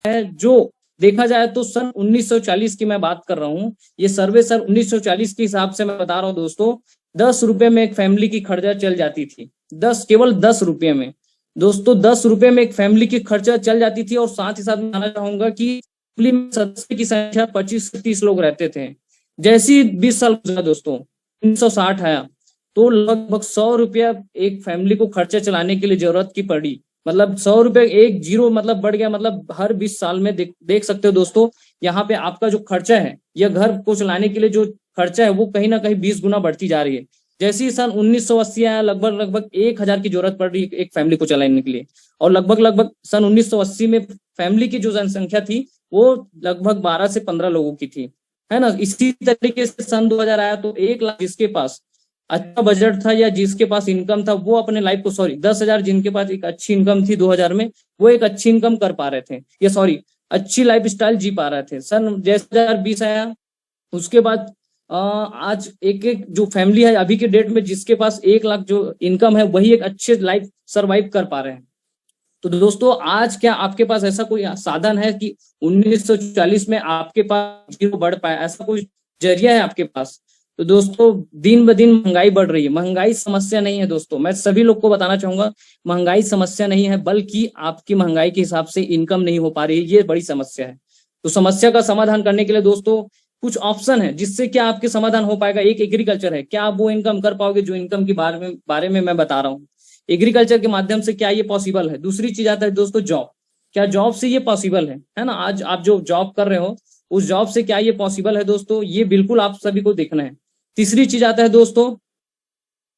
है जो देखा जाए तो सन 1940 की मैं बात कर रहा हूँ। ये सर्वे सन 1940 के हिसाब से मैं बता रहा हूँ दोस्तों। 10 रुपए में एक फैमिली की खर्चा चल जाती थी। केवल 10 रुपए में दोस्तों, 10 रुपए में एक फैमिली की खर्चा चल जाती थी। और साथ ही साथ मैं बताना चाहूंगा कि फैमिली में सदस्य की संख्या 25 से 30 लोग रहते थे। जैसे ही 20 साल गुजरा दोस्तों, 1960 आया, तो लगभग 100 रुपया एक फैमिली को खर्चा चलाने के लिए जरूरत की पड़ी। मतलब 100 रुपए एक जीरो मतलब बढ़ गया। मतलब हर 20 साल में देख सकते हो दोस्तों, यहाँ पे आपका जो खर्चा है या घर को चलाने के लिए जो खर्चा है वो कहीं ना कहीं 20 गुना बढ़ती जा रही है। जैसे ही सन 1980 आया, लगभग लगभग 1,000 की जरूरत पड़ रही है एक फैमिली को चलाने के लिए। और लगभग लगभग सन 1980 में फैमिली की जो जनसंख्या थी वो लगभग 12 से 15 लोगों की थी, है ना। इसी तरीके से सन 2000 आया तो 1 लाख जिसके पास अच्छा बजट था या जिसके पास इनकम था वो अपने लाइफ को, सॉरी 10,000 जिनके पास एक अच्छी इनकम थी 2000 में, वो एक अच्छी इनकम कर पा रहे थे, या सॉरी अच्छी लाइफ स्टाइल जी पा रहे थे। सन जैसे 2020 आया, उसके बाद आज एक एक जो फैमिली है अभी के डेट में जिसके पास 1 लाख जो इनकम है वही एक अच्छे लाइफ सरवाइव कर पा रहे हैं। तो दोस्तों आज क्या आपके पास ऐसा कोई साधन है कि 1940 में आपके पास जीरो बढ़ पाए, ऐसा कोई जरिया है आपके पास? तो दोस्तों दिन ब दिन महंगाई बढ़ रही है। महंगाई समस्या नहीं है दोस्तों, मैं सभी लोग को बताना चाहूंगा, महंगाई समस्या नहीं है, बल्कि आपकी महंगाई के हिसाब से इनकम नहीं हो पा रही है, ये बड़ी समस्या है। तो समस्या का समाधान करने के लिए दोस्तों कुछ ऑप्शन है जिससे क्या आपके समाधान हो पाएगा। एक एग्रीकल्चर है, क्या आप वो इनकम कर पाओगे जो इनकम के बारे में मैं बता रहा हूँ। एग्रीकल्चर के माध्यम से क्या ये पॉसिबल है। दूसरी चीज आता है दोस्तों जॉब, क्या जॉब से ये पॉसिबल है ना। आज आप जो जॉब कर रहे हो उस जॉब से क्या ये पॉसिबल है दोस्तों, ये बिल्कुल आप सभी को देखना है। तीसरी चीज आता है दोस्तों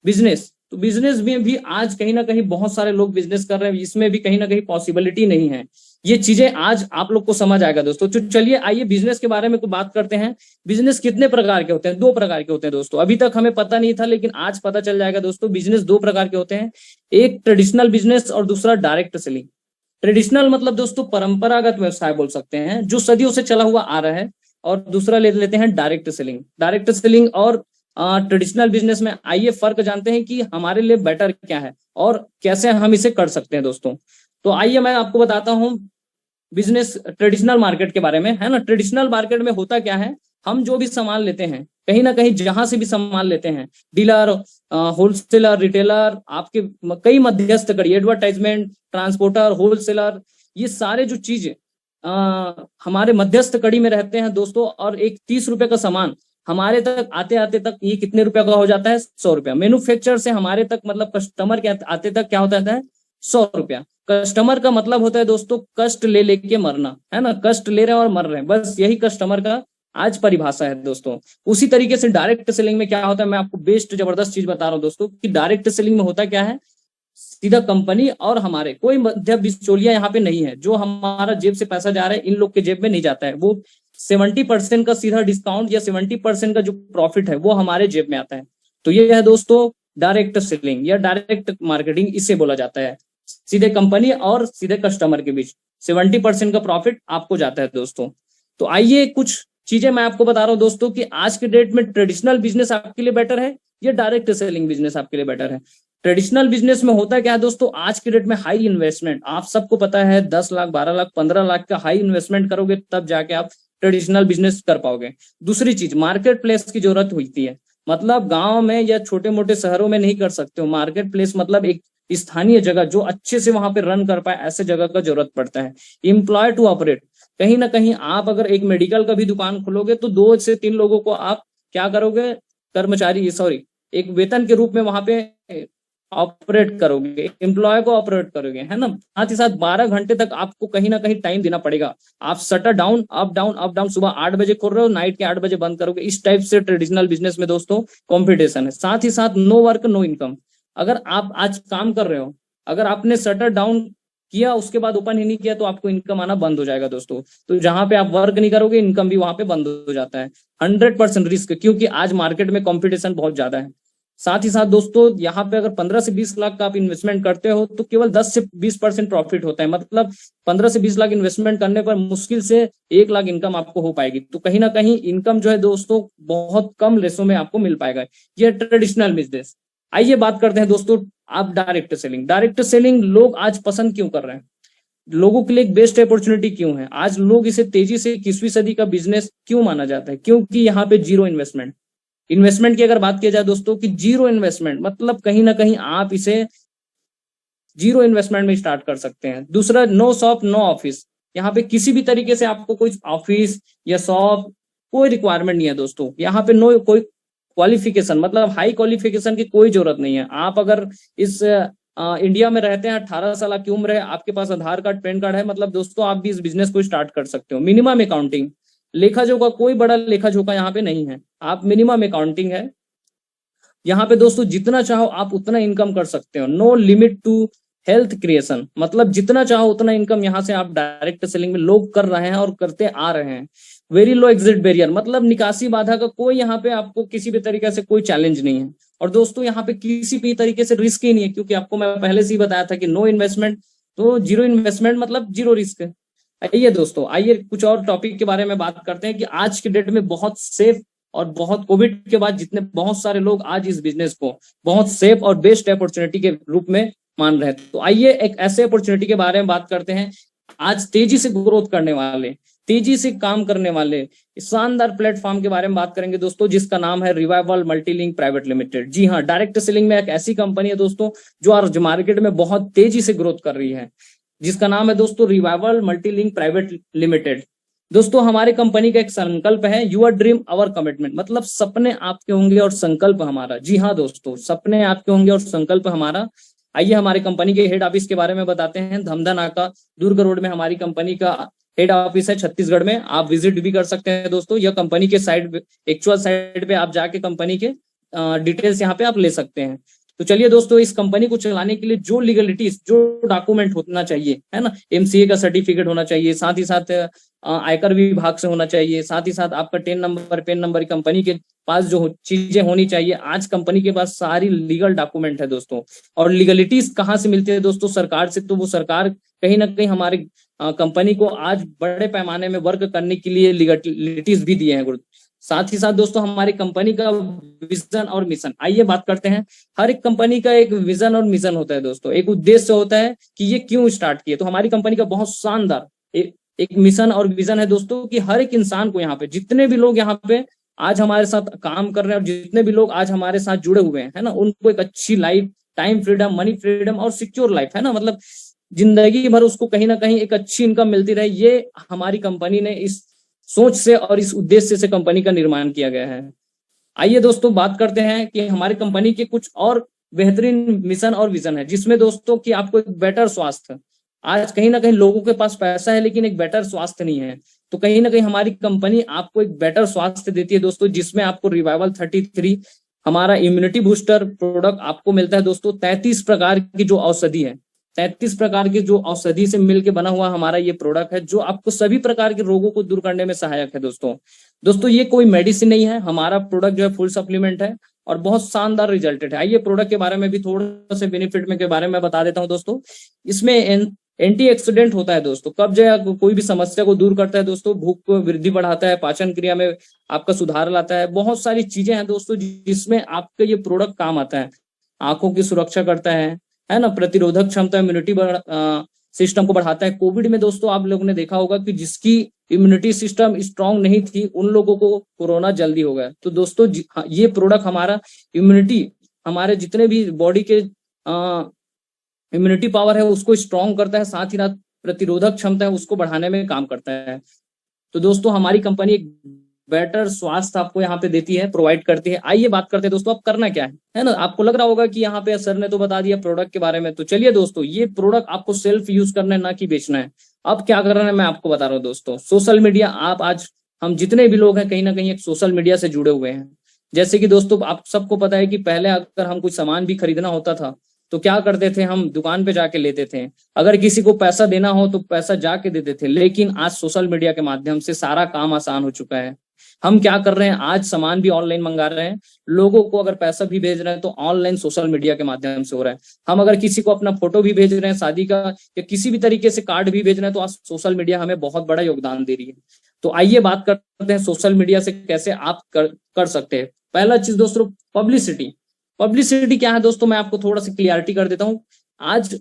बिजनेस। तो बिजनेस में भी आज कहीं ना कहीं बहुत सारे लोग बिजनेस कर रहे हैं, इसमें भी कहीं ना कहीं पॉसिबिलिटी नहीं है। ये चीजें आज आप लोग को समझ आएगा दोस्तों। तो चलिए आइए बिजनेस के बारे में कुछ बात करते हैं। बिजनेस कितने प्रकार के होते हैं? 2 प्रकार के होते हैं दोस्तों। अभी तक हमें पता नहीं था लेकिन आज पता चल जाएगा दोस्तों। बिजनेस 2 प्रकार के होते हैं, एक ट्रेडिशनल बिजनेस और दूसरा डायरेक्ट सेलिंग। ट्रेडिशनल मतलब दोस्तों परंपरागत व्यवसाय बोल सकते हैं जो सदियों से चला हुआ आ रहा है। और दूसरा ले लेते हैं डायरेक्ट सेलिंग। डायरेक्ट सेलिंग और ट्रेडिशनल बिजनेस में आइए फर्क जानते हैं कि हमारे लिए बेटर क्या है और कैसे हम इसे कर सकते हैं दोस्तों। तो आइए मैं आपको बताता हूँ बिजनेस ट्रेडिशनल मार्केट के बारे में, है ना। ट्रेडिशनल मार्केट में होता क्या है, हम जो भी सामान लेते हैं कहीं ना कहीं जहां से भी सामान लेते हैं, डीलर, होलसेलर, रिटेलर, आपके कई मध्यस्थ कड़ी, एडवर्टाइजमेंट, ट्रांसपोर्टर, होलसेलर, ये सारे जो चीज हमारे मध्यस्थ कड़ी में रहते हैं दोस्तों। और एक 30 रुपए का सामान हमारे तक आते आते तक ये कितने रुपए का हो जाता है? 100 रुपया। मैन्युफैक्चर से हमारे तक मतलब कस्टमर के आते तक क्या होता है? 100 रुपया। कस्टमर का मतलब होता है दोस्तों कष्ट ले लेके मरना, है ना। कष्ट ले रहे हैं और मर रहे हैं, बस यही कस्टमर का आज परिभाषा है दोस्तों। उसी तरीके से डायरेक्ट सेलिंग में क्या होता है, मैं आपको बेस्ट जबरदस्त चीज बता रहा हूँ दोस्तों कि डायरेक्ट सेलिंग में होता क्या है, सीधा कंपनी और हमारे कोई मध्य बिचौलिया यहाँ पे नहीं है। जो हमारा जेब से पैसा जा रहा है इन लोग के जेब में नहीं जाता है। वो 70% का सीधा डिस्काउंट या 70% का जो प्रॉफिट है वो हमारे जेब में आता है। तो ये है दोस्तों डायरेक्ट सेलिंग या डायरेक्ट मार्केटिंग, इसे बोला जाता है। सीधे कंपनी और सीधे कस्टमर के बीच 70% का प्रॉफिट आपको जाता है दोस्तों। तो आइए कुछ चीजें मैं आपको बता रहा हूँ दोस्तों कि आज के डेट में ट्रेडिशनल बिजनेस आपके लिए बेटर है या डायरेक्ट सेलिंग बिजनेस आपके लिए बेटर है। ट्रेडिशनल बिजनेस में होता क्या है दोस्तों, आज के डेट में हाई इन्वेस्टमेंट, आप सबको पता है 10 लाख, 12 लाख, 15 लाख का हाई इन्वेस्टमेंट करोगे तब जाके आप ट्रेडिशनल बिजनेस कर पाओगे। दूसरी चीज मार्केट प्लेस की जरूरत होती है। मतलब गांव में या छोटे मोटे शहरों में नहीं कर सकते हो। मार्केट प्लेस मतलब एक स्थानीय जगह जो अच्छे से वहां पे रन कर पाए, ऐसे जगह का जरूरत पड़ता है। एम्प्लॉय टू ऑपरेट, कहीं ना कहीं आप अगर एक मेडिकल का भी दुकान खोलोगे तो 2 से 3 लोगों को आप क्या करोगे, कर्मचारी, सॉरी, एक वेतन के रूप में वहां पे ऑपरेट करोगे, एम्प्लॉय को ऑपरेट करोगे, है ना। साथ ही साथ 12 घंटे तक आपको कहीं ना कहीं टाइम देना पड़ेगा। आप shutter down, up down, up down, सुबह 8 बजे खोल रहे हो, नाइट के 8 बजे बंद करोगे। इस टाइप से ट्रेडिशनल बिजनेस में दोस्तों कॉम्पिटिशन है। साथ ही साथ नो वर्क नो इनकम। अगर आप आज काम कर रहे हो, अगर आपने शटर डाउन किया उसके बाद ओपन ही नहीं किया तो आपको इनकम आना बंद हो जाएगा दोस्तों। तो जहां पे आप वर्क नहीं करोगे इनकम भी वहां पे बंद हो जाता है। 100% रिस्क, क्योंकि आज मार्केट में कंपटीशन बहुत ज्यादा है। साथ ही साथ दोस्तों यहाँ पे अगर 15 से 20 लाख का आप इन्वेस्टमेंट करते हो तो केवल 10 से 20% प्रॉफिट होता है। मतलब 15 से 20 लाख इन्वेस्टमेंट करने पर मुश्किल से 1 लाख इनकम आपको हो पाएगी। तो कहीं ना कहीं इनकम जो है दोस्तों बहुत कम रेशो में आपको मिल पाएगा। ये ट्रेडिशनल बिजनेस। आइए बात करते हैं दोस्तों आप डायरेक्ट सेलिंग। डायरेक्ट सेलिंग लोग आज पसंद क्यों कर रहे हैं? लोगों के लिए एक बेस्ट अपॉर्चुनिटी क्यों है? आज लोग इसे तेजी से 21वीं सदी का बिजनेस क्यों माना जाता है? क्योंकि यहाँ पे जीरो इन्वेस्टमेंट। इन्वेस्टमेंट की अगर बात किया जाए दोस्तों, कि जीरो इन्वेस्टमेंट मतलब कहीं ना कहीं आप इसे जीरो इन्वेस्टमेंट में स्टार्ट कर सकते हैं। दूसरा, नो शॉप नो ऑफिस। यहाँ पे किसी भी तरीके से आपको कोई ऑफिस या शॉप कोई रिक्वायरमेंट नहीं है दोस्तों। यहाँ पे नो कोई क्वालिफिकेशन मतलब हाई क्वालिफिकेशन की कोई जरूरत नहीं है। आप अगर इस इंडिया में रहते हैं, 18 साल की उम्र है, आपके पास आधार कार्ड पैन कार्ड है, मतलब दोस्तों आप भी इस बिजनेस को स्टार्ट कर सकते हो। मिनिमम अकाउंटिंग, लेखा जोखा कोई बड़ा लेखा जोखा यहाँ पे नहीं है, आप मिनिमम अकाउंटिंग है। यहाँ पे दोस्तों जितना चाहो आप उतना इनकम कर सकते हो। No limit to health creation, मतलब जितना चाहो उतना इनकम यहाँ से आप डायरेक्ट सेलिंग में लोग कर रहे हैं और करते आ रहे हैं। वेरी लो एग्जिट बैरियर, मतलब निकासी बाधा का कोई यहाँ पे आपको किसी भी तरीके से कोई चैलेंज नहीं है। और दोस्तों यहाँ पे किसी भी तरीके से रिस्क ही नहीं है, क्योंकि आपको मैं पहले से ही बताया था कि नो इन्वेस्टमेंट, तो जीरो इन्वेस्टमेंट मतलब जीरो रिस्क। आइए दोस्तों, आइए कुछ और टॉपिक के बारे में बात करते हैं कि आज के डेट में बहुत सेफ और बहुत कोविड के बाद जितने बहुत सारे लोग आज इस बिजनेस को बहुत सेफ और बेस्ट अपॉर्चुनिटी के रूप में मान रहे हैं। तो आइए एक ऐसे अपॉर्चुनिटी के बारे में बात करते हैं, आज तेजी से ग्रोथ करने वाले, तेजी से काम करने वाले शानदार प्लेटफॉर्म के बारे में बात करेंगे दोस्तों, जिसका नाम है रिवाइवल मल्टीलिंक प्राइवेट लिमिटेड। जी हाँ, डायरेक्ट सेलिंग में एक ऐसी कंपनी है दोस्तों जो आज मार्केट में बहुत तेजी से ग्रोथ कर रही है, जिसका नाम है दोस्तों रिवाइवल मल्टीलिंक प्राइवेट लिमिटेड। दोस्तों हमारे कंपनी का एक संकल्प है, यूर ड्रीम अवर कमिटमेंट, मतलब सपने आपके होंगे और संकल्प हमारा। जी हाँ दोस्तों, सपने आपके होंगे और संकल्प हमारा। आइए हमारे कंपनी के हेड ऑफिस के बारे में बताते हैं। धमधा नाका दुर्ग रोड में हमारी कंपनी का हेड ऑफिस है, छत्तीसगढ़ में। आप विजिट भी कर सकते हैं दोस्तों। यह कंपनी के साइड, एक्चुअल साइड पे आप जाके कंपनी के डिटेल्स यहाँ पे आप ले सकते हैं। तो चलिए दोस्तों, इस कंपनी को चलाने के लिए जो लीगलिटीज, जो डॉक्यूमेंट होना चाहिए, है ना, एमसीए का सर्टिफिकेट होना चाहिए, साथ ही साथ आयकर विभाग से होना चाहिए, साथ ही साथ आपका ten number PAN number, company के पास जो चीजें होनी चाहिए, आज कंपनी के पास सारी लीगल डॉक्यूमेंट है दोस्तों। और लीगलिटीज कहाँ से मिलती है दोस्तों? सरकार से। तो वो सरकार कहीं ना कहीं हमारे कंपनी को आज बड़े पैमाने में वर्क करने के लिए लीगलिटीज भी दिए हैं। साथ ही साथ दोस्तों हमारी कंपनी का विजन और मिशन, आइए बात करते हैं। हर एक कंपनी का एक विजन और मिशन होता है दोस्तों, एक उद्देश्य होता है कि ये क्यों स्टार्ट किए। तो हमारी कंपनी का बहुत शानदार एक मिशन और विजन है दोस्तों, कि हर एक इंसान को, यहाँ पे जितने भी लोग यहाँ पे आज हमारे साथ काम कर रहे हैं और जितने भी लोग आज हमारे साथ जुड़े हुए हैं, है ना, उनको एक अच्छी life, time freedom, money freedom और सिक्योर लाइफ, है ना, मतलब जिंदगी भर उसको कहीं ना कहीं एक अच्छी इनकम मिलती रहे। ये हमारी कंपनी ने इस सोच से और इस उद्देश्य से कंपनी का निर्माण किया गया है। आइए दोस्तों बात करते हैं कि हमारी कंपनी के कुछ और बेहतरीन मिशन और विजन है, जिसमें दोस्तों कि आपको एक बेटर स्वास्थ्य, आज कहीं ना कहीं लोगों के पास पैसा है लेकिन एक बेटर स्वास्थ्य नहीं है, तो कहीं ना कहीं हमारी कंपनी आपको एक बेटर स्वास्थ्य देती है दोस्तों, जिसमें आपको रिवाइवल 33 हमारा इम्यूनिटी बूस्टर प्रोडक्ट आपको मिलता है दोस्तों। 33 प्रकार की जो औषधि है, 33 प्रकार की जो औषधि से मिलकर बना हुआ हमारा ये प्रोडक्ट है, जो आपको सभी प्रकार के रोगों को दूर करने में सहायक है दोस्तों ये कोई मेडिसिन नहीं है, हमारा प्रोडक्ट जो है फुल सप्लीमेंट है और बहुत शानदार रिजल्टेड है। आइए प्रोडक्ट के बारे में भी थोड़ा सा बेनिफिट में के बारे में बता देता हूं दोस्तों। इसमें एंटीऑक्सीडेंट होता है दोस्तों, कब्ज या कोई भी समस्या को दूर करता है दोस्तों, भूख को वृद्धि बढ़ाता है, पाचन क्रिया में आपका सुधार लाता है, बहुत सारी चीजें हैं दोस्तों जिसमें आपका ये प्रोडक्ट काम आता है। आंखों की सुरक्षा करता है ना, प्रतिरोधक क्षमता, इम्यूनिटी सिस्टम को बढ़ाता है। कोविड में दोस्तों आप लोगों ने देखा होगा कि जिसकी इम्यूनिटी सिस्टम स्ट्रांग नहीं थी, उन लोगों को कोरोना जल्दी हो गया। तो दोस्तों ये प्रोडक्ट हमारा इम्यूनिटी, हमारे जितने भी बॉडी के इम्यूनिटी पावर है उसको स्ट्रांग करता है, साथ ही साथ प्रतिरोधक क्षमता है उसको बढ़ाने में काम करता है। तो दोस्तों हमारी कंपनी एक बेटर स्वास्थ्य आपको यहाँ पे देती है, प्रोवाइड करती है। आइए बात करते हैं दोस्तों, अब करना क्या है ना। आपको लग रहा होगा कि यहाँ पे सर ने तो बता दिया प्रोडक्ट के बारे में, तो चलिए दोस्तों, ये प्रोडक्ट आपको सेल्फ यूज करना है, ना कि बेचना है। अब क्या करना है मैं आपको बता रहा हूँ दोस्तों। सोशल मीडिया, आप आज हम जितने भी लोग हैं कहीं ना कहीं एक सोशल मीडिया से जुड़े हुए हैं। जैसे कि दोस्तों आप सबको पता है कि पहले अगर हम कुछ सामान भी खरीदना होता था तो क्या करते थे, हम दुकान पे जाके लेते थे। अगर किसी को पैसा देना हो तो पैसा जाके देते थे। लेकिन आज सोशल मीडिया के माध्यम से सारा काम आसान हो चुका है। हम क्या कर रहे हैं, आज सामान भी ऑनलाइन मंगा रहे हैं, लोगों को अगर पैसा भी भेज रहे हैं तो ऑनलाइन सोशल मीडिया के माध्यम से हो रहा है। हम अगर किसी को अपना फोटो भी भेज रहे हैं शादी का, या किसी भी तरीके से कार्ड भी भेज रहे हैं, तो आज सोशल मीडिया हमें बहुत बड़ा योगदान दे रही है। तो आइए बात करते हैं सोशल मीडिया से कैसे आप कर सकते हैं। पहला चीज दोस्तों, पब्लिसिटी। पब्लिसिटी क्या है दोस्तों, मैं आपको थोड़ा सा क्लियरिटी कर देता हूँ। आज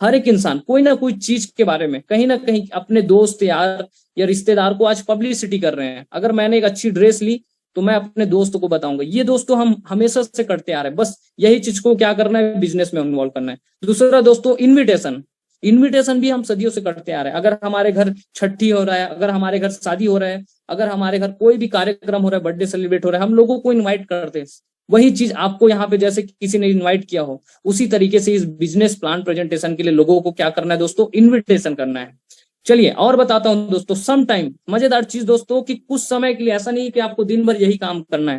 हर एक इंसान कोई ना कोई चीज के बारे में कहीं ना कहीं अपने दोस्त यार या रिश्तेदार को आज पब्लिसिटी कर रहे हैं। अगर मैंने एक अच्छी ड्रेस ली तो मैं अपने दोस्त को बताऊंगा। ये दोस्तों हम हमेशा से करते आ रहे हैं, बस यही चीज को क्या करना है, बिजनेस में इन्वॉल्व करना है। दूसरा दोस्तों, इनविटेशन। इनविटेशन भी हम सदियों से करते आ रहे हैं। अगर हमारे घर छठी हो रहा है, अगर हमारे घर शादी हो रहा है, अगर हमारे घर कोई भी कार्यक्रम हो रहा है, बर्थडे सेलिब्रेट हो रहा है, हम लोगों को इन्वाइट करते हैं। वही चीज आपको यहाँ पे जैसे किसी ने इनवाइट किया हो, उसी तरीके से इस बिजनेस प्लान प्रेजेंटेशन के लिए लोगों को क्या करना है दोस्तों, इनविटेशन करना है। चलिए और बताता हूं दोस्तों, सम टाइम मजेदार चीज दोस्तों कि कुछ समय के लिए, ऐसा नहीं कि आपको दिन भर यही काम करना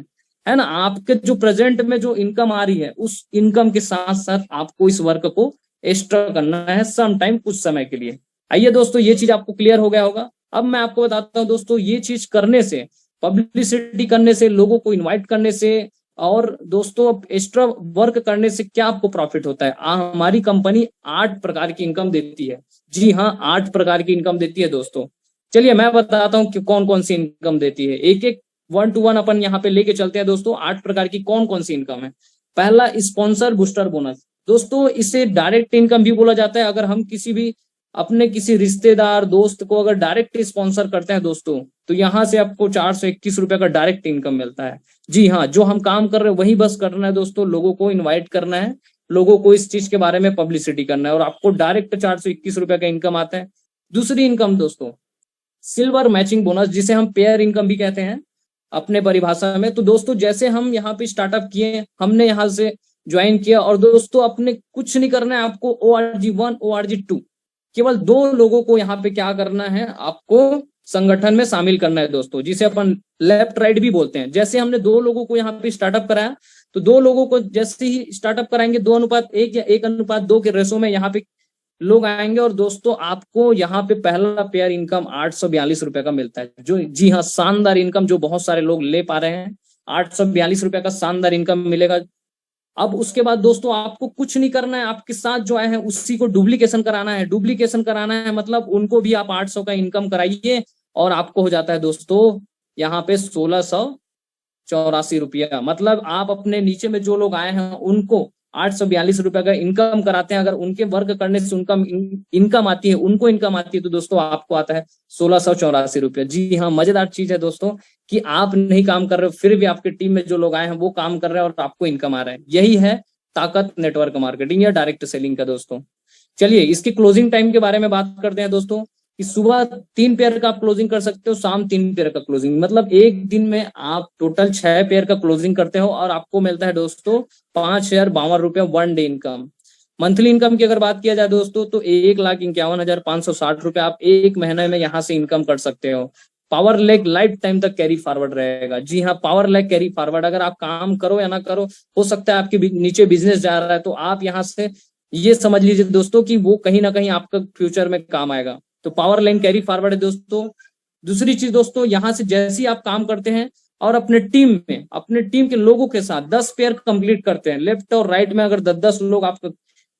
है ना। आपके जो प्रेजेंट में जो इनकम आ रही है, उस इनकम के साथ साथ आपको इस वर्क को एक्स्ट्रा करना है सम टाइम, कुछ समय के लिए। आइए दोस्तों, ये चीज आपको क्लियर हो गया होगा। अब मैं आपको बताता हूँ दोस्तों, ये चीज करने से, पब्लिसिटी करने से, लोगों को इन्वाइट करने से और दोस्तों एक्स्ट्रा वर्क करने से क्या आपको प्रॉफिट होता है। हमारी कंपनी 8 प्रकार की इनकम देती है। जी हाँ, 8 प्रकार की इनकम देती है दोस्तों। चलिए मैं बताता हूँ कि कौन कौन सी इनकम देती है। एक एक 1 to 1 अपन यहाँ पे लेके चलते हैं दोस्तों। 8 प्रकार की कौन कौन सी इनकम है। पहला, स्पॉन्सर बूस्टर बोनस। दोस्तों इसे डायरेक्ट इनकम भी बोला जाता है। अगर हम किसी भी अपने किसी रिश्तेदार दोस्त को अगर डायरेक्ट स्पॉन्सर करते हैं दोस्तों, तो यहाँ से आपको 421 रुपए का डायरेक्ट इनकम मिलता है। जी हाँ, जो हम काम कर रहे हैं वही बस करना है दोस्तों, लोगों को इन्वाइट करना है, लोगों को इस चीज के बारे में पब्लिसिटी करना है और आपको डायरेक्ट 421 रुपए का इनकम आता है। दूसरी इनकम दोस्तों, सिल्वर मैचिंग बोनस, जिसे हम पेयर इनकम भी कहते हैं अपने परिभाषा में। तो दोस्तों जैसे हम यहाँ पे स्टार्टअप किए, हमने यहाँ से ज्वाइन किया और दोस्तों अपने कुछ नहीं करना है आपको, ORG1 ORG2 केवल 2 लोगों को यहाँ पे क्या करना है, आपको संगठन में शामिल करना है दोस्तों, जिसे अपन लेफ्ट राइट भी बोलते हैं। जैसे हमने 2 लोगों को यहाँ पे स्टार्टअप कराया, तो 2 लोगों को जैसे ही स्टार्टअप कराएंगे 2:1 या 1:2 के रेशो में यहाँ पे लोग आएंगे और दोस्तों आपको यहाँ पे पहला पेयर इनकम 842 रुपए का मिलता है। जो जी हाँ, शानदार इनकम जो बहुत सारे लोग ले पा रहे हैं। 842 रुपए का शानदार इनकम मिलेगा। अब उसके बाद दोस्तों आपको कुछ नहीं करना है, आपके साथ जो आए हैं उसी को डुप्लीकेशन कराना है। डुप्लीकेशन कराना है मतलब उनको भी आप 800 का इनकम कराइए और आपको हो जाता है दोस्तों यहाँ पे 1684 रुपया। मतलब आप अपने नीचे में जो लोग आए हैं उनको 842 रुपए का इनकम कराते हैं। अगर उनके वर्क करने से उनका इनकम आती है, उनको इनकम आती है, तो दोस्तों आपको आता है 1684 रुपया। जी हाँ, मजेदार चीज है दोस्तों कि आप नहीं काम कर रहे हो, फिर भी आपके टीम में जो लोग आए हैं वो काम कर रहे हैं और आपको इनकम आ रहा है। यही है ताकत नेटवर्क मार्केटिंग या डायरेक्ट सेलिंग का दोस्तों। चलिए इसकी क्लोजिंग टाइम के बारे में बात करते हैं दोस्तों कि सुबह 3 पेयर का आप क्लोजिंग कर सकते हो, शाम 3 पेयर का क्लोजिंग। मतलब एक दिन में आप टोटल 6 पेयर का क्लोजिंग करते हो और आपको मिलता है दोस्तों 5052 रुपया 1 डे इनकम। मंथली इनकम की अगर बात किया जाए दोस्तों, तो 1,51,560 रुपया आप एक महीने में यहाँ से इनकम कर सकते हो। पावर लेग लाइफ टाइम तक कैरी फॉरवर्ड रहेगा। जी हाँ, पावर लेग कैरी फॉरवर्ड, अगर आप काम करो या ना करो, हो सकता है आपके नीचे बिजनेस जा रहा है तो आप यहाँ से ये समझ लीजिए दोस्तों कि वो कहीं ना कहीं आपका फ्यूचर में काम आएगा। तो पावर लाइन कैरी फॉरवर्ड है दोस्तों। दूसरी चीज दोस्तों, यहाँ से जैसे ही आप काम करते हैं और अपने टीम के लोगों के साथ 10 पेयर कंप्लीट करते हैं, लेफ्ट और राइट में अगर 10-10 लोग आप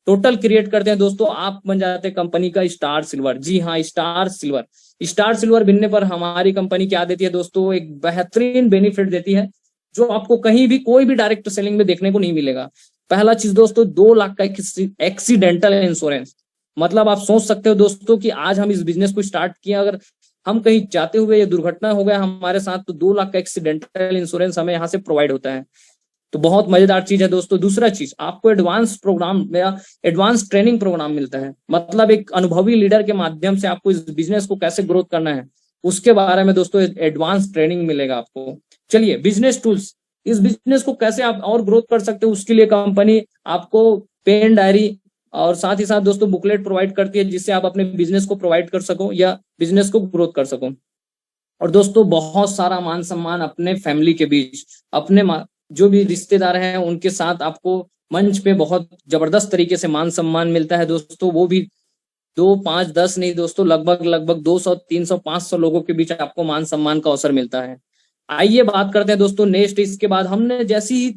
टोटल क्रिएट करते हैं दोस्तों, आप बन जाते हैं कंपनी का स्टार सिल्वर। जी हाँ, स्टार सिल्वर। स्टार सिल्वर बनने पर हमारी कंपनी क्या देती है दोस्तों, एक बेहतरीन बेनिफिट देती है जो आपको कहीं भी कोई भी डायरेक्ट सेलिंग में देखने को नहीं मिलेगा। पहला चीज दोस्तों, 2 लाख का एक्सीडेंटल इंश्योरेंस। मतलब आप सोच सकते हो दोस्तों कि आज हम इस बिजनेस को स्टार्ट किया, अगर हम कहीं जाते हुए या दुर्घटना हो गया हमारे साथ, तो 2 लाख का एक्सीडेंटल इंश्योरेंस हमें यहाँ से प्रोवाइड होता है। तो बहुत मजेदार चीज है दोस्तों। दूसरा चीज, आपको एडवांस प्रोग्राम या एडवांस ट्रेनिंग प्रोग्राम मिलता है। मतलब एक अनुभवी लीडर के माध्यम से आपको इस बिजनेस को कैसे ग्रोथ करना है उसके बारे में दोस्तों एडवांस ट्रेनिंग मिलेगा आपको। चलिए, बिजनेस टूल्स, इस बिजनेस को कैसे आप और ग्रोथ कर सकते हो उसके लिए कंपनी आपको पेन डायरी और साथ ही साथ दोस्तों बुकलेट प्रोवाइड करती है, जिससे आप अपने बिजनेस को प्रोवाइड कर सको या बिजनेस को ग्रोथ कर सको। और दोस्तों बहुत सारा मान सम्मान अपने फैमिली के बीच, अपने जो भी रिश्तेदार हैं उनके साथ आपको मंच पे बहुत जबरदस्त तरीके से मान सम्मान मिलता है दोस्तों। वो भी 2, 5, 10 नहीं दोस्तों, लगभग 200, 300, 500 लोगों के बीच आपको मान सम्मान का अवसर मिलता है। आइए बात करते हैं दोस्तों नेक्स्ट। इसके बाद हमने जैसे ही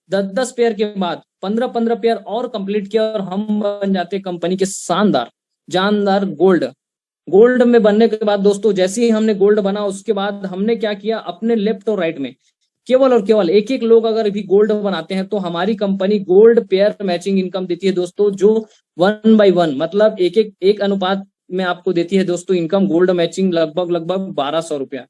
10-10 पेयर के बाद 15-15 पेयर और कंप्लीट किया और हम बन जाते कंपनी के शानदार जानदार गोल्ड में बनने के बाद दोस्तों, जैसे ही हमने गोल्ड बना उसके बाद हमने क्या किया, अपने लेफ्ट और राइट में केवल और केवल एक एक लोग अगर भी गोल्ड बनाते हैं तो हमारी company gold pair matching income देती है दोस्तों, जो 1/1 मतलब एक अनुपात में आपको देती है दोस्तों इनकम गोल्ड मैचिंग लगभग लगभग 1200 रुपया।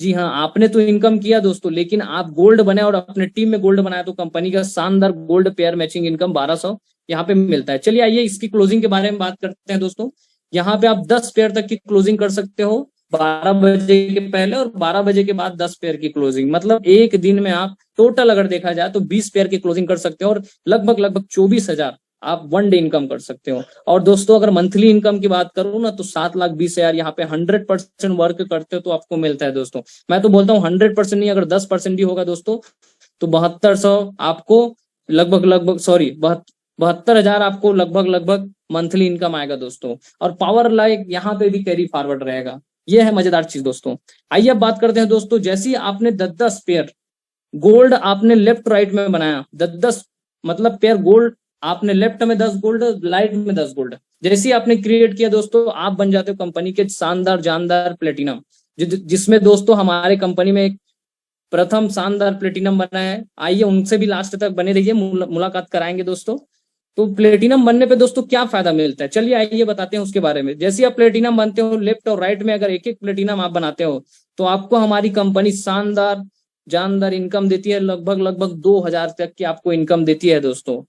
जी हाँ, आपने तो इनकम किया दोस्तों, लेकिन आप गोल्ड बने और अपने टीम में गोल्ड बनाया तो कंपनी का शानदार गोल्ड पेयर मैचिंग इनकम 1200 यहाँ पे मिलता है। चलिए आइए इसकी क्लोजिंग के बारे में बात करते हैं दोस्तों। यहाँ पे आप 10 पेयर तक की क्लोजिंग कर सकते हो 12 बजे के पहले, और 12 बजे के बाद 10 पेयर की क्लोजिंग, मतलब एक दिन में आप टोटल अगर देखा जाए तो 20 पेयर की क्लोजिंग कर सकते हो और लगभग लगभग 24,000 आप 1 डे इनकम कर सकते हो। और दोस्तों अगर मंथली इनकम की बात करूं ना तो 7,20,000 यहाँ पे 100% वर्क करते हो तो आपको मिलता है दोस्तों। मैं तो बोलता हूँ 100% नहीं, अगर 10% भी होगा दोस्तों तो 7200 आपको लगभग लगभग 72,000 आपको लगभग लगभग मंथली इनकम आएगा दोस्तों। और पावर लाइक यहाँ पे भी कैरी फॉरवर्ड रहेगा। ये है मजेदार चीज दोस्तों। आइए अब बात करते हैं दोस्तों, जैसे ही आपने 10-10 पेयर गोल्ड आपने लेफ्ट राइट में बनाया, 10-10 मतलब पेयर गोल्ड आपने लेफ्ट में 10 गोल्ड, राइट में 10 गोल्ड, जैसे ही आपने क्रिएट किया दोस्तों आप बन जाते हो कंपनी के शानदार जानदार प्लेटिनम, जिसमें दोस्तों हमारे कंपनी में एक प्रथम शानदार प्लेटिनम बना है। आइए उनसे भी लास्ट तक बने रहिए, मुलाकात कराएंगे दोस्तों। तो प्लेटिनम बनने पे दोस्तों क्या फायदा मिलता है, चलिए आइए बताते हैं उसके बारे में। जैसे आप प्लेटिनम बनते हो लेफ्ट और राइट में अगर एक एक प्लेटिनम आप बनाते हो तो आपको हमारी कंपनी शानदार जानदार इनकम देती है, लगभग लगभग 2,000 तक की आपको इनकम देती है दोस्तों।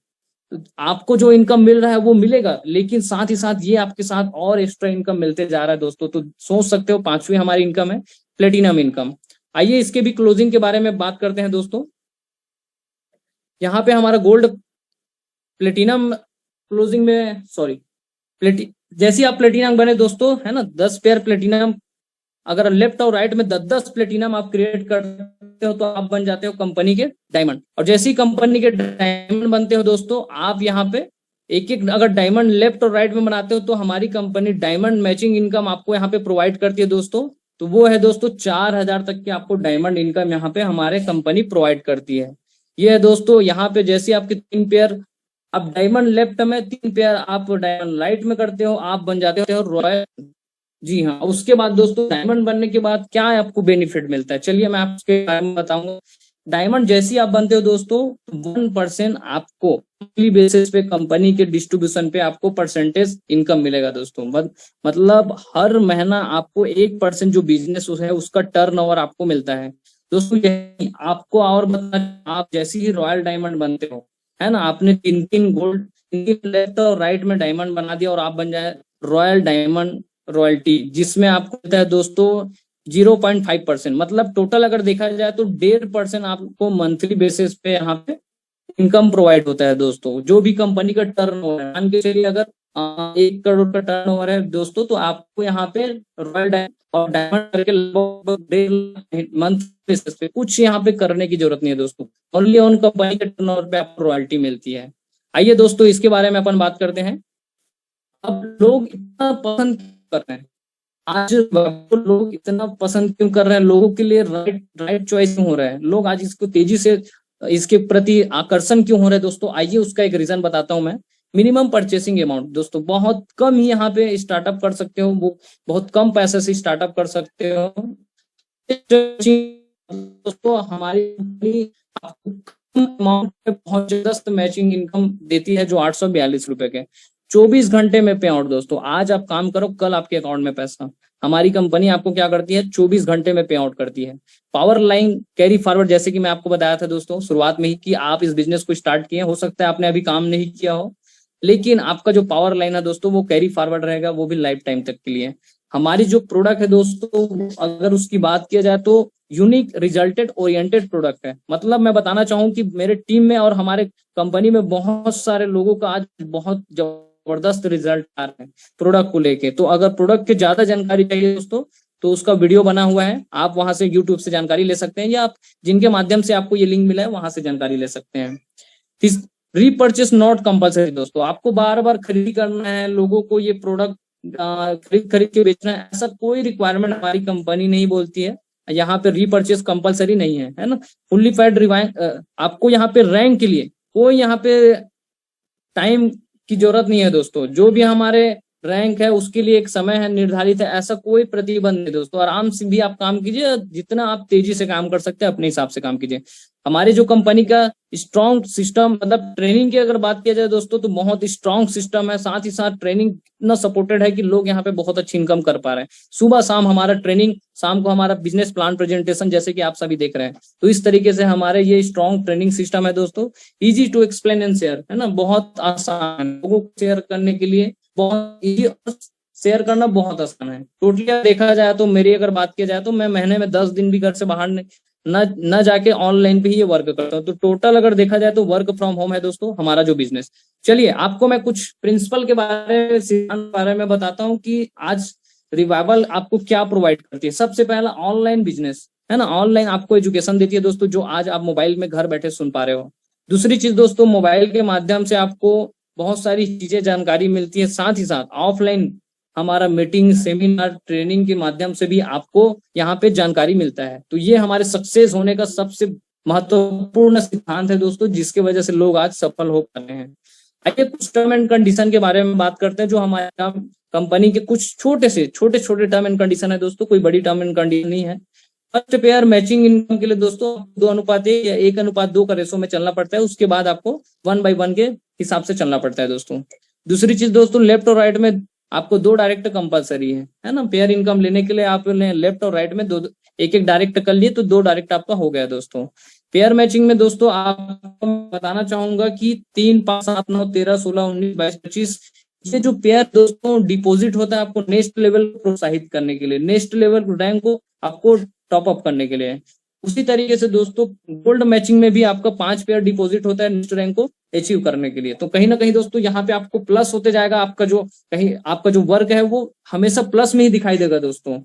आपको जो इनकम मिल रहा है वो मिलेगा, लेकिन साथ ही साथ ये आपके साथ और एक्स्ट्रा इनकम मिलते जा रहा है दोस्तों। तो सोच सकते हो 5वीं हमारी इनकम है प्लेटिनम इनकम। आइए इसके भी क्लोजिंग के बारे में बात करते हैं दोस्तों। यहाँ पे हमारा गोल्ड प्लेटिनम क्लोजिंग में जैसे आप प्लेटिनम बने दोस्तों है ना, 10 पेयर प्लेटिनम, अगर लेफ्ट और राइट में 10-10 प्लेटिनम आप क्रिएट करते हो तो आप बन जाते हो कंपनी के डायमंड। और जैसे ही कंपनी के डायमंड बनते हो दोस्तों आप यहाँ पे एक एक अगर डायमंड लेफ्ट और राइट में बनाते हो तो हमारी कंपनी डायमंड मैचिंग इनकम आपको यहाँ पे प्रोवाइड करती है दोस्तों। तो वो है दोस्तों 4,000 तक की आपको डायमंड इनकम यहाँ पे हमारे कंपनी प्रोवाइड करती है। ये है दोस्तों यहाँ पे जैसे आपके 3 पेयर अब डायमंड लेफ्ट में, 3 पेयर आप डायमंड राइट में करते हो, आप बन जाते हो रॉयल। जी हाँ, उसके बाद दोस्तों डायमंड बनने के बाद क्या आपको बेनिफिट मिलता है, चलिए मैं आपके बारे में बताऊंगा। डायमंड जैसे ही आप बनते हो दोस्तों 1% आपको मंथली बेसिस पे कंपनी के डिस्ट्रीब्यूशन पे आपको परसेंटेज इनकम मिलेगा दोस्तों। मतलब हर महीना आपको 1% जो बिजनेस है उसका टर्नओवर आपको मिलता है दोस्तों। यही आपको और बता, आप जैसे ही रॉयल डायमंड बनते हो है ना, आपने 3 गोल्ड, 3 लेफ्ट और राइट में डायमंड बना दिया और आप बन जाए रॉयल डायमंड रॉयल्टी, जिसमें आपको मिलता है दोस्तों 0.5%। मतलब टोटल अगर देखा जाए तो 1.5% आपको मंथली बेसिस पे यहाँ पे इनकम प्रोवाइड होता है दोस्तों। जो भी कंपनी का टर्नओवर है, मान के चलिए अगर 1 करोड़ का टर्नओवर है दोस्तों तो आपको यहाँ पे रॉयल और डायमंड करके लगभग 1.5 मंथ बेसिस पे कुछ यहाँ पे करने की जरूरत नहीं है दोस्तों। ओनली ऑन कंपनी के टर्नओवर पे आपको रॉयल्टी मिलती है। आइए दोस्तों इसके बारे में अपन बात करते हैं। अब लोग इतना पसंद कर रहे हैं, आज लोग इतना पसंद क्यों कर रहे हैं, लोगों के लिए राइट चॉइस क्यों हो रहा है, लोग आज इसको तेजी से इसके प्रति आकर्षण क्यों हो रहा है दोस्तों। आइए उसका एक रीजन बताता हूं मैं। मिनिमम परचेसिंग अमाउंट दोस्तों, बहुत कम ही यहाँ पे स्टार्टअप कर सकते हो, वो बहुत कम पैसे से स्टार्टअप कर सकते हो दोस्तों। हमारी कंपनी आपको कम अमाउंट में बहुत जबरदस्त मैचिंग इनकम देती है, जो 842 रुपए के 24 घंटे में पे आउट दोस्तों। आज आप काम करो, कल आपके अकाउंट में पैसा। हमारी कंपनी आपको क्या करती है, 24 घंटे में पे आउट करती है। पावर लाइन कैरी फॉरवर्ड, जैसे कि मैं आपको बताया था दोस्तों शुरुआत में ही कि आप इस बिजनेस को स्टार्ट किए, हो सकता है आपने अभी काम नहीं किया हो, लेकिन आपका जो पावर लाइन है दोस्तों वो कैरी फॉरवर्ड रहेगा, वो भी लाइफ टाइम तक के लिए। हमारी जो प्रोडक्ट है दोस्तों, अगर उसकी बात किया जाए तो यूनिक रिजल्टेड ओरिएंटेड प्रोडक्ट है। मतलब मैं बताना चाहूँ कि मेरे टीम में और हमारे कंपनी में बहुत सारे लोगों का आज बहुत जबरदस्त रिजल्ट आ रहे हैं प्रोडक्ट को लेके। तो अगर प्रोडक्ट की ज्यादा जानकारी चाहिए दोस्तों तो उसका वीडियो बना हुआ है, आप वहां से यूट्यूब से जानकारी ले सकते हैं, या आप जिनके माध्यम से आपको ये लिंक मिला है वहां से जानकारी ले सकते हैं। रीपरचेस नॉट कंपलसरी दोस्तों, आपको बार बार खरीद करना है, लोगों को ये प्रोडक्ट खरीद के बेचना है, ऐसा कोई रिक्वायरमेंट हमारी कंपनी नहीं बोलती है। यहाँ पे रीपरचेस कंपलसरी नहीं है ना। फुल्ली फैड रिवाइंड आपको यहाँ पे रैंक के लिए कोई यहाँ पे टाइम की जरूरत नहीं है दोस्तों। जो भी हमारे रैंक है उसके लिए एक समय है निर्धारित है, ऐसा कोई प्रतिबंध नहीं दोस्तों। आराम से भी आप काम कीजिए, जितना आप तेजी से काम कर सकते हैं अपने हिसाब से काम कीजिए। हमारे जो कंपनी का स्ट्रॉन्ग सिस्टम, मतलब ट्रेनिंग की अगर बात किया जाए दोस्तों तो बहुत स्ट्रॉन्ग सिस्टम है। साथ ही साथ ट्रेनिंग इतना सपोर्टेड है कि लोग यहाँ पे बहुत अच्छी इनकम कर पा रहे हैं। सुबह शाम हमारा ट्रेनिंग, शाम को हमारा बिजनेस प्लान प्रेजेंटेशन, जैसे कि आप सभी देख रहे हैं। तो इस तरीके से हमारे ये स्ट्रॉन्ग ट्रेनिंग सिस्टम है दोस्तों। Easy to explain and share, है ना, बहुत आसान है लोगों को शेयर करने के लिए, बहुत इजी, और शेयर करना बहुत आसान है। टोटली देखा जाए तो मेरी अगर बात की जाए तो मैं महीने में 10 दिन भी घर से बाहर न जाके ऑनलाइन पे ही ये वर्क करता हूँ। तो टोटल अगर देखा जाए तो वर्क फ्रॉम होम है दोस्तों हमारा जो बिजनेस। चलिए आपको मैं कुछ प्रिंसिपल के बारे में, सिद्धांत के बारे में बताता हूँ कि आज रिवाइवल आपको क्या प्रोवाइड करती है। सबसे पहला ऑनलाइन बिजनेस, है ना, ऑनलाइन आपको एजुकेशन देती है दोस्तों, जो आज आप मोबाइल में घर बैठे सुन पा रहे हो। दूसरी चीज दोस्तों, मोबाइल के माध्यम से आपको बहुत सारी चीजें जानकारी मिलती है। साथ ही साथ ऑफलाइन हमारा मीटिंग, सेमिनार, ट्रेनिंग के माध्यम से भी आपको यहाँ पे जानकारी मिलता है। तो ये हमारे सक्सेस होने का सबसे महत्वपूर्ण सिद्धांत है दोस्तों, जिसके वजह से लोग आज सफल हो पा रहे हैं। आइए कुछ टर्म एंड कंडीशन के बारे में बात करते हैं, जो हमारे कंपनी के कुछ छोटे टर्म एंड कंडीशन है दोस्तों, कोई बड़ी टर्म एंड कंडीशन नहीं है। फर्स्ट पेयर मैचिंग इनकम के लिए दोस्तों 2:1 या 1:2 का रेशो में चलना पड़ता है। उसके बाद आपको 1/1 के हिसाब से चलना पड़ता है दोस्तों। दूसरी चीज दोस्तों, लेफ्ट और राइट में आपको 2 डायरेक्ट कंपलसरी है ना। पेयर इनकम लेने के लिए आपने लेफ्ट और राइट में एक डायरेक्ट कर लिए तो 2 डायरेक्ट आपका हो गया दोस्तों। पेयर मैचिंग में दोस्तों आपको बताना चाहूंगा कि 3, 5, 7, 9, 13, 16, 19, 22, 25 ये जो पेयर दोस्तों डिपॉजिट होता है आपको नेक्स्ट लेवल को प्रोत्साहित करने के लिए, नेक्स्ट लेवल रैंक को आपको टॉप अप करने के लिए। उसी तरीके से दोस्तों गोल्ड मैचिंग में भी आपका 5 पेयर डिपॉजिट होता है नेक्स्ट रैंक को अचीव करने के लिए। तो कहीं ना कहीं दोस्तों यहाँ पे आपको प्लस होते जाएगा, आपका जो वर्क है वो हमेशा प्लस में ही दिखाई देगा दोस्तों।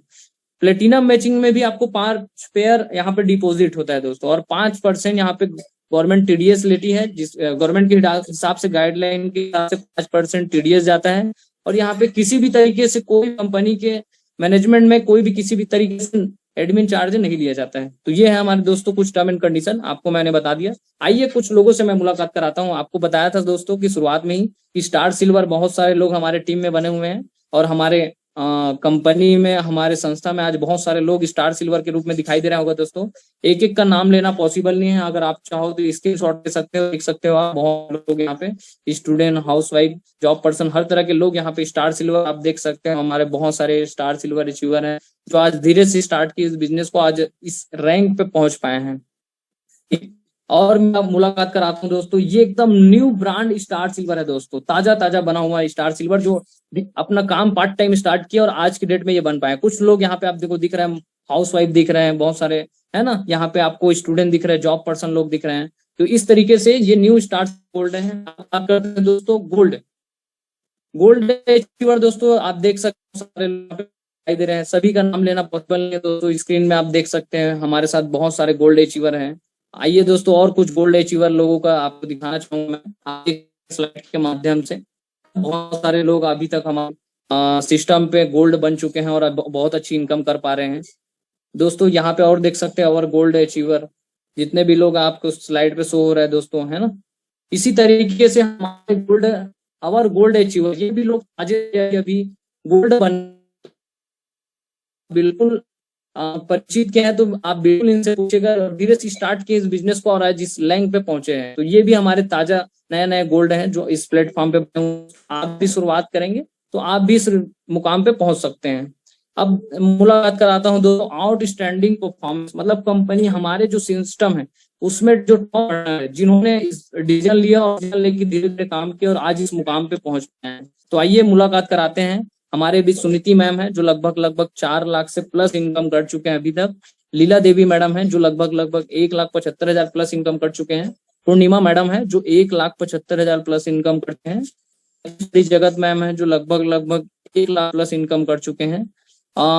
प्लेटिनम मैचिंग में भी आपको 5 पेयर यहाँ पे डिपॉजिट होता है दोस्तों, और 5% यहाँ पे गवर्नमेंट टीडीएस लेती है, जिस गवर्नमेंट के हिसाब से, गाइडलाइन के हिसाब से 5% टीडीएस जाता है। और यहाँ पे किसी भी तरीके से कोई कंपनी के मैनेजमेंट में कोई भी किसी भी तरीके से एडमिन चार्ज नहीं लिया जाता है। तो ये है हमारे दोस्तों कुछ टर्म एंड कंडीशन, आपको मैंने बता दिया। आइए कुछ लोगों से मैं मुलाकात कराता हूँ। आपको बताया था दोस्तों की शुरुआत में ही कि स्टार सिल्वर बहुत सारे लोग हमारे टीम में बने हुए हैं, और हमारे कंपनी में, हमारे संस्था में आज बहुत सारे लोग स्टार सिल्वर के रूप में दिखाई दे रहा होगा दोस्तों। एक एक का नाम लेना पॉसिबल नहीं है, अगर आप चाहो तो स्क्रीनशॉट ले सकते हो, देख सकते हो आप। बहुत लोग यहाँ पे स्टूडेंट, हाउसवाइफ, जॉब पर्सन, हर तरह के लोग यहाँ पे स्टार सिल्वर आप देख सकते हैं। हमारे बहुत सारे स्टार सिल्वर अचीवर हैं जो आज धीरे से स्टार्ट किए इस बिजनेस को, आज इस रैंक पे पहुंच पाए हैं। और मैं मुलाकात कराता हूँ दोस्तों, ये एकदम न्यू ब्रांड स्टार सिल्वर है दोस्तों, ताजा ताजा बना हुआ स्टार सिल्वर, जो अपना काम पार्ट टाइम स्टार्ट किया और आज की डेट में ये बन पाया। कुछ लोग यहाँ पे आप देखो दिख रहे हैं, हाउस वाइफ दिख रहे हैं बहुत सारे, है ना, यहाँ पे आपको स्टूडेंट दिख रहे हैं, जॉब पर्सन लोग दिख रहे हैं। तो इस तरीके से ये न्यू स्टार गोल्ड है। बात करते हैं दोस्तों गोल्ड अचीवर दोस्तों, आप देख सकते हो सारे दिखाई दे रहे हैं, सभी का नाम लेना पॉसिबल नहीं है दोस्तों। स्क्रीन में आप देख सकते हैं हमारे साथ बहुत सारे गोल्ड अचीवर हैं। आइए दोस्तों और कुछ गोल्ड अचीवर लोगों का आपको दिखाना चाहूंगा मैं आपके स्लाइड के माध्यम से। बहुत सारे लोग अभी तक हमारे सिस्टम पे गोल्ड बन चुके हैं और बहुत अच्छी इनकम कर पा रहे हैं दोस्तों। यहाँ पे और देख सकते हैं और गोल्ड अचीवर, जितने भी लोग आपको स्लाइड पे शो हो रहा है दोस्तों, है ना। इसी तरीके से हमारे गोल्ड अचीवर, ये भी लोग आज अभी गोल्ड बन बिल्कुल परिचित के हैं, तो आप बिल्कुल इनसे पूछेगा, धीरे से स्टार्ट किए इस बिजनेस को और आज इस रैंक पे पहुंचे हैं। तो ये भी हमारे ताजा नए गोल्ड हैं जो इस प्लेटफॉर्म पे आप भी शुरुआत करेंगे तो आप भी इस मुकाम पे पहुंच सकते हैं। अब मुलाकात कराता हूं दोस्तों आउटस्टैंडिंग परफॉर्मेंस, मतलब कंपनी हमारे जो सिस्टम है उसमें जो टॉप है, जिन्होंने इस डिसीजन लिया और डिसीजन लेके धीरे धीरे काम किया और आज इस मुकाम पे पहुंच पाए हैं। तो आइए मुलाकात कराते हैं। हमारे बीच सुनीति मैम है जो लगभग 4 लाख से प्लस इनकम कर चुके हैं अभी तक। लीला देवी मैडम है जो लगभग 1,75,000 प्लस इनकम कर चुके हैं। पूर्णिमा मैडम है जो 1,75,000 प्लस इनकम करते हैं। जगत मैम है जो लगभग 1 लाख प्लस इनकम कर चुके हैं।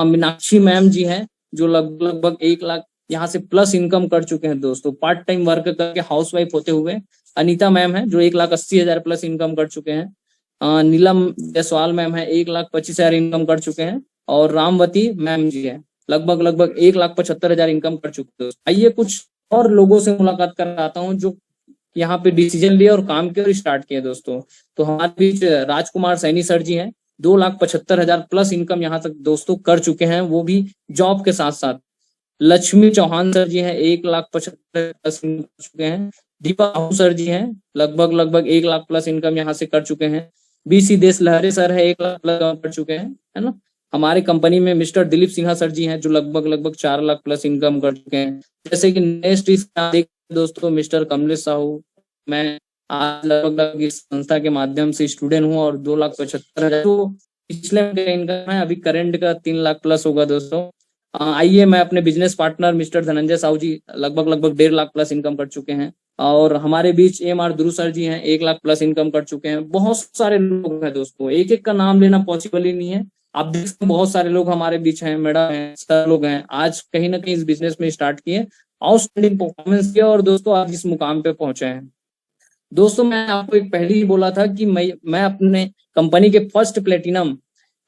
मीनाक्षी मैम जी हैं जो लगभग 1 लाख यहाँ से प्लस इनकम कर चुके हैं दोस्तों, पार्ट टाइम वर्क करके हाउसवाइफ होते हुए। अनीता मैम है जो 1,80,000 प्लस इनकम कर चुके हैं। नीलम जायसवाल मैम है 1,25,000 इनकम कर चुके हैं। और रामवती मैम जी है लगभग 1,75,000 इनकम कर चुके हैं। आइए कुछ और लोगों से मुलाकात कराता हूँ जो यहाँ पे डिसीजन लिए और काम किए और स्टार्ट किए दोस्तों। तो हमारे बीच राजकुमार सैनी सर जी हैं 2,75,000 प्लस इनकम यहाँ तक दोस्तों कर चुके हैं, वो भी जॉब के साथ साथ। लक्ष्मी चौहान सर जी हैं 1,75,000 प्लस इनकम कर चुके हैं। दीपा साहू सर जी हैं लगभग 1 लाख प्लस इनकम यहाँ से कर चुके हैं। बीसी देश लहरे सर है 1 लाख प्लस कर चुके हैं, है ना। हमारे कंपनी में मिस्टर दिलीप सिन्हा सर जी हैं जो लगभग 4 लाख प्लस इनकम कर चुके हैं। जैसे कि नेक्स्ट देख दोस्तों मिस्टर कमलेश साहू, मैं आज लगभग इस संस्था के माध्यम से स्टूडेंट हूँ और 2,75,000 तो पिछले इनकम है, अभी करंट का 3 लाख प्लस होगा दोस्तों। आइए मैं अपने business partner mister Dhananjay Sahu ji लगभग 1.5 लाख प्लस इनकम कर चुके हैं। और हमारे बीच AMR ध्रुव सर जी हैं 1 लाख प्लस इनकम कर चुके हैं। बहुत सारे लोग हैं दोस्तों, एक एक का नाम लेना पॉसिबल ही नहीं है। आप देख सकते हैं बहुत सारे लोग हमारे बीच हैं, मैडम हैं, सर लोग हैं, आज कहीं ना कहीं इस बिजनेस में स्टार्ट किए, आउटस्टैंडिंग परफॉर्मेंस किया और दोस्तों आज इस मुकाम पे पहुंचे हैं। दोस्तों मैं आपको एक पहले ही बोला था कि मैं अपने कंपनी के फर्स्ट प्लेटिनम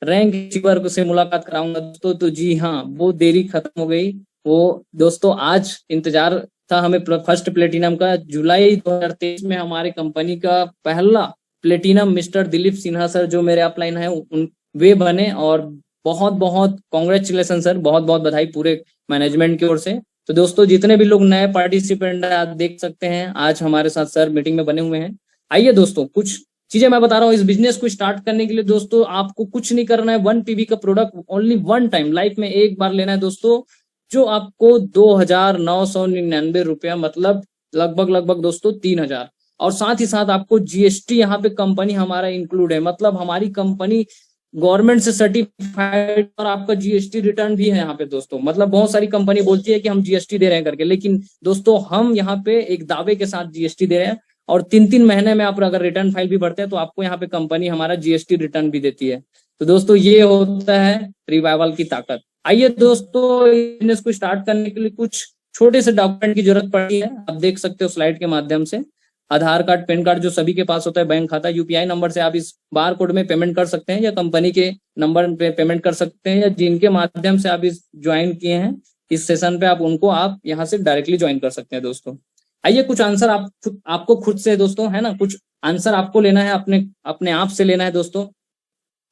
रैंक अचीवर से मुलाकात कराऊंगा दोस्तों, तो जी हाँ वो देरी खत्म हो गई। वो दोस्तों आज इंतजार था हमें फर्स्ट प्लेटिनम का। जुलाई 2023 में हमारे कंपनी का पहला platinum mister Dilip Sinha sir जो मेरे अपलाइन है उन वे बने, और बहुत बहुत कॉन्ग्रेचुलेसन सर, बहुत बहुत बधाई पूरे मैनेजमेंट की ओर से। तो दोस्तों जितने भी लोग नए पार्टिसिपेंट आप देख सकते हैं आज हमारे साथ सर मीटिंग में बने हुए हैं। आइए दोस्तों कुछ चीजें मैं बता रहा हूँ इस बिजनेस को स्टार्ट करने के लिए। दोस्तों आपको कुछ नहीं करना है, 1 PB का प्रोडक्ट ओनली 1 टाइम लाइफ में एक बार लेना है दोस्तों, जो आपको 2,999 रुपया, मतलब लगभग दोस्तों 3,000। और साथ ही साथ आपको GST यहाँ पे कंपनी हमारा इंक्लूड है, मतलब हमारी कंपनी गवर्नमेंट से सर्टिफाइड, और आपका GST रिटर्न भी है यहाँ पे दोस्तों। मतलब बहुत सारी कंपनी बोलती है कि हम GST दे रहे हैं करके, लेकिन दोस्तों हम यहाँ पे एक दावे के साथ GST दे रहे हैं, और 3-3 महीने में आप अगर रिटर्न फाइल भी भरते हैं तो आपको यहाँ पे कंपनी हमारा GST रिटर्न भी देती है। तो दोस्तों ये होता है रिवाइवल की ताकत। आइए दोस्तों बिजनेस को स्टार्ट करने के लिए कुछ छोटे से डॉक्यूमेंट की जरूरत पड़ी है, आप देख सकते हो स्लाइड के माध्यम से। आधार कार्ड, पैन कार्ड जो सभी के पास होता है, बैंक खाता, UPI नंबर से आप इस बार कोड में पेमेंट कर सकते हैं, या कंपनी के नंबर पे पेमेंट कर सकते हैं, या जिनके माध्यम से आप इस ज्वाइन किए हैं इस सेशन पे, आप यहाँ से डायरेक्टली ज्वाइन कर सकते हैं दोस्तों। आइए कुछ आंसर आपको खुद से दोस्तों, है ना, कुछ आंसर आपको लेना है, अपने आप से लेना है दोस्तों।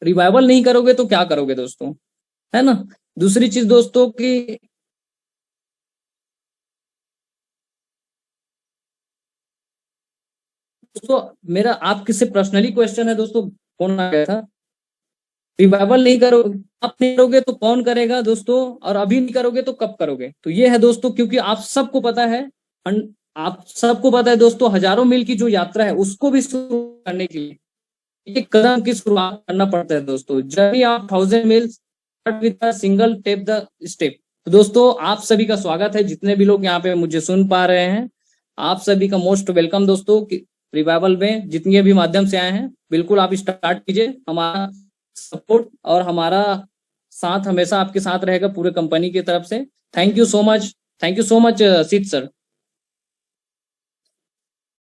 रिवाइवल नहीं करोगे तो क्या करोगे दोस्तों, है ना। दूसरी चीज दोस्तों की दोस्तों मेरा आपके से पर्सनली क्वेश्चन है दोस्तों, कौन आ गया था, रिवाइवल नहीं करोगे, आप नहीं करोगे तो कौन करेगा दोस्तों, और अभी नहीं करोगे तो कब करोगे। तो ये है दोस्तों, क्योंकि आप सबको पता है, आप सबको पता है दोस्तों, हजारों मील की जो यात्रा है उसको भी शुरू करने के लिए एक कदम की शुरुआत करना पड़ता है दोस्तों। Journey of 1000 meals start with a single tape the step. तो दोस्तों आप सभी का स्वागत है, जितने भी लोग यहाँ पे मुझे सुन पा रहे हैं, आप सभी का मोस्ट वेलकम दोस्तों। रिवाइवल में जितने भी माध्यम से आए हैं, बिल्कुल आप स्टार्ट कीजिए। हमारा सपोर्ट और हमारा साथ हमेशा आपके साथ रहेगा पूरे कंपनी की तरफ से। Thank you so much, thank you so much सीत सर।